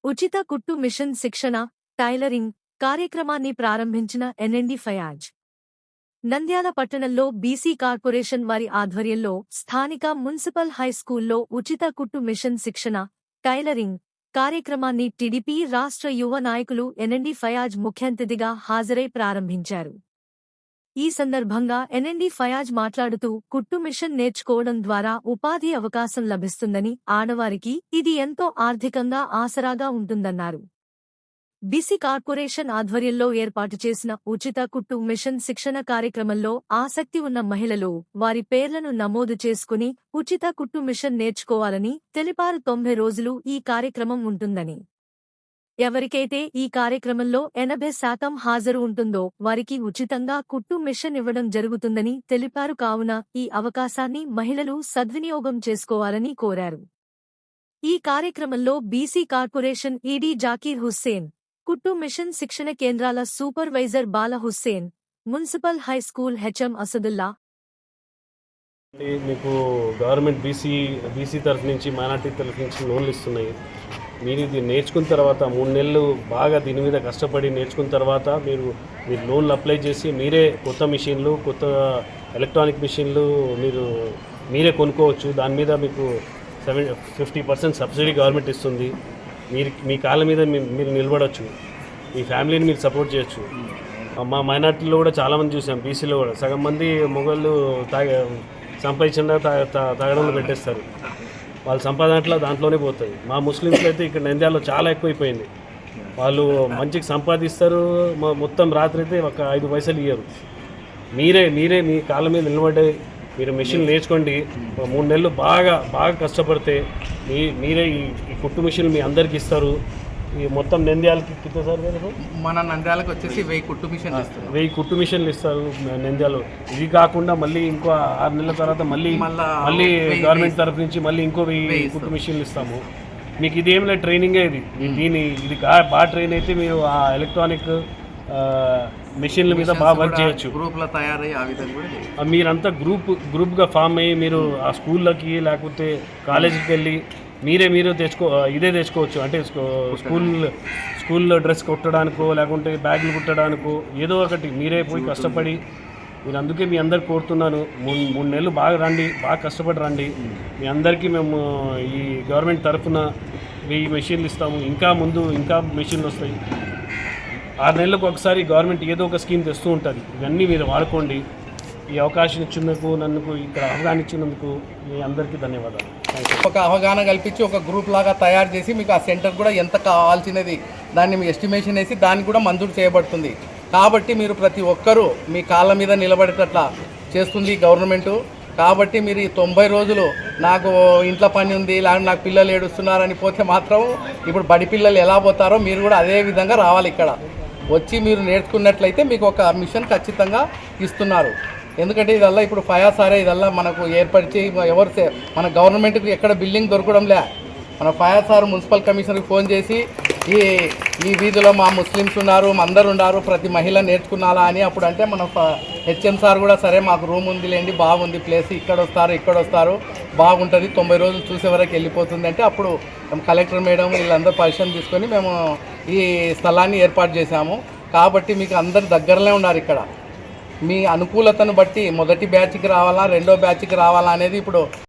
ఉచిత కుట్టు మిషన్ శిక్షణ టైలరింగ్ కార్యక్రమాన్ని ప్రారంభించిన ఎన్ఎండి ఫయాజ్ నంద్యాల పట్టణంలో బీసీ కార్పొరేషన్ వారి ఆధ్వర్యంలో స్థానిక మున్సిపల్ హైస్కూల్లో ఉచిత కుట్టు మిషన్ శిక్షణ టైలరింగ్ కార్యక్రమాన్ని టీడీపీ రాష్ట్ర యువ నాయకులు ఎన్ఎండి ఫయాజ్ ముఖ్య అతిథిగా హాజరై ప్రారంభించారు. ఈ సందర్భంగా ఎన్ఎండి ఫయాజ్ మాట్లాడుతూ కుట్టు మిషన్ నేర్చుకోవడం ద్వారా ఉపాధి అవకాశం లభిస్తుందని, ఆడవారికి ఇది ఎంతో ఆర్థికంగా ఆసరాగా ఉంటుందన్నారు. బీసీ కార్పొరేషన్ ఆధ్వర్యంలో ఏర్పాటు చేసిన ఉచిత కుట్టు మిషన్ శిక్షణ కార్యక్రమంలో ఆసక్తి ఉన్న మహిళలు వారి పేర్లను నమోదు చేసుకుని ఉచిత కుట్టు మిషన్ నేర్చుకోవాలని తెలిపారు. 90 రోజులు ఈ కార్యక్రమం ఉంటుందని, ఎవరికైతే ఈ కార్యక్రమంలో 80% హాజరు ఉంటుందో వారికి ఉచితంగా కుట్టు మిషన్ ఇవ్వడం జరుగుతుందని తెలిపారు. కావున ఈ అవకాశాన్ని మహిళలు సద్వినియోగం చేసుకోవాలని కోరారు. ఈ కార్యక్రమంలో BC corporation ED Zakir Hussain, కుట్టు మిషన్ శిక్షణ కేంద్రాల supervisor Bala Hussain, municipal high school HM Asadullah. మీకు గవర్నమెంట్ బీసీ తరఫు నుంచి మైనార్టీ తరఫు నుంచి లోన్లు ఇస్తున్నాయి. మీరు ఇది నేర్చుకున్న తర్వాత 3 నెలలు బాగా దీని మీద కష్టపడి నేర్చుకున్న తర్వాత మీరు లోన్లు అప్లై చేసి మీరే కొత్త మిషన్లు, కొత్త ఎలక్ట్రానిక్ మిషన్లు మీరే కొనుక్కోవచ్చు. దాని మీద మీకు 50% సబ్సిడీ గవర్నమెంట్ ఇస్తుంది. మీ కాళ్ళ మీద మీరు నిలబడవచ్చు, మీ ఫ్యామిలీని మీరు సపోర్ట్ చేయొచ్చు. మా మైనార్టీలో కూడా చాలామంది చూసాం, బీసీలో కూడా సగం మంది మొగళ్ళు సంపాదించిన తాగడంలో పెట్టేస్తారు. వాళ్ళ సంపాదన దాంట్లోనే పోతుంది. మా ముస్లిమ్స్లో అయితే ఇక్కడ నంద్యాలలో చాలా ఎక్కువైపోయింది. వాళ్ళు మంచిగా సంపాదిస్తారు, మొత్తం రాత్రి అయితే ఒక 5 పైసలు ఇయ్యరు. మీరే మీ కాళ్ళ మీద నిలబడి మీరు మెషిన్ నేర్చుకోండి. 3 నెలలు బాగా కష్టపడితే మీరే ఈ కుట్టు మిషన్ మీ అందరికి ఇస్తారు. ఈ మొత్తం నంద్యాలకి కింద సార్ మన నంద్యాలకు వచ్చేసి 1000 కుట్టు మిషన్లు ఇస్తారు. 1000 కుట్టు మిషన్లు ఇస్తారు నంద్యాలలో. ఇది కాకుండా మళ్ళీ ఇంకో 6 నెలల తర్వాత మళ్ళీ గవర్నమెంట్ తరఫు నుంచి మళ్ళీ ఇంకో 1000 కుట్టు మిషన్లు ఇస్తాము. మీకు ఇది ఏం లేదు, ట్రైనింగే ఇది బాగా ట్రైన్ అయితే మీరు ఆ ఎలక్ట్రానిక్ మెషిన్ల మీద బాగా వర్క్ చేయొచ్చు. గ్రూప్లో తయారయ్యి ఆ విధంగా మీరంతా గ్రూప్గా ఫామ్ అయ్యి మీరు ఆ స్కూళ్ళకి లేకపోతే కాలేజీకి వెళ్ళి మీరే ఇదే తెచ్చుకోవచ్చు. అంటే స్కూల్లో డ్రెస్ కుట్టడానికో లేకుంటే బ్యాగులు కుట్టడానికో ఏదో ఒకటి మీరే పోయి కష్టపడి నేను అందుకే మీ అందరు కోరుతున్నాను, 3 నెలలు బాగా రండి, బాగా కష్టపడి రండి. మీ అందరికీ మేము ఈ గవర్నమెంట్ తరఫున 1000 మెషిన్లు ఇస్తాము. ఇంకా మెషిన్లు వస్తాయి. 6 నెలలకు ఒకసారి గవర్నమెంట్ ఏదో ఒక స్కీమ్ తెస్తూ ఉంటుంది. ఇవన్నీ మీరు వాడుకోండి. ఈ అవకాశం ఇచ్చినందుకు, నన్ను ఇక్కడ అవగాహన ఇచ్చినందుకు మీ అందరికీ ధన్యవాదాలు. ఒక అవగాహన కల్పించి ఒక గ్రూప్ లాగా తయారు చేసి మీకు ఆ సెంటర్ కూడా ఎంత కావాల్సినది దాన్ని మీ ఎస్టిమేషన్ వేసి దానికి కూడా మంజూరు చేయబడుతుంది. కాబట్టి మీరు ప్రతి ఒక్కరూ మీ కాళ్ళ మీద నిలబడేటట్లా చేస్తుంది గవర్నమెంటు. కాబట్టి మీరు ఈ 90 రోజులు నాకు ఇంట్లో పని ఉంది, లేకపోతే నాకు పిల్లలు ఏడుస్తున్నారని పోతే మాత్రం ఇప్పుడు బడి పిల్లలు ఎలా పోతారో మీరు కూడా అదే విధంగా రావాలి. ఇక్కడ వచ్చి మీరు నేర్చుకున్నట్లయితే మీకు ఒక మిషన్ ఖచ్చితంగా ఇస్తున్నారు. ఎందుకంటే ఇదల్లా ఇప్పుడు ఫయాసారే ఇదల్లా మనకు ఏర్పరిచి మన గవర్నమెంట్కి ఎక్కడ బిల్డింగ్ దొరకడంలే. మన ఫయాసార్ మున్సిపల్ కమిషనర్కి ఫోన్ చేసి ఈ వీధిలో మా ముస్లిమ్స్ ఉన్నారు, అందరు ఉన్నారు, ప్రతి మహిళ నేర్చుకున్నాలా అని అప్పుడు అంటే మన హెచ్ఎం సార్ కూడా సరే మాకు రూమ్ ఉందిలేండి, బాగుంది ప్లేస్, ఇక్కడ వస్తారు బాగుంటుంది, 90 రోజులు చూసే వరకు వెళ్ళిపోతుంది అంటే అప్పుడు కలెక్టర్ మేడం వీళ్ళందరూ పరిశీలన తీసుకొని మేము ఈ స్థలాన్ని ఏర్పాటు చేశాము. కాబట్టి మీకు అందరు దగ్గరలో ఉన్నారు. ఇక్కడ మీ అనుకూలతను బట్టి మొదటి బ్యాచ్కి రావాలా, రెండో బ్యాచ్కి రావాలా అనేది ఇప్పుడు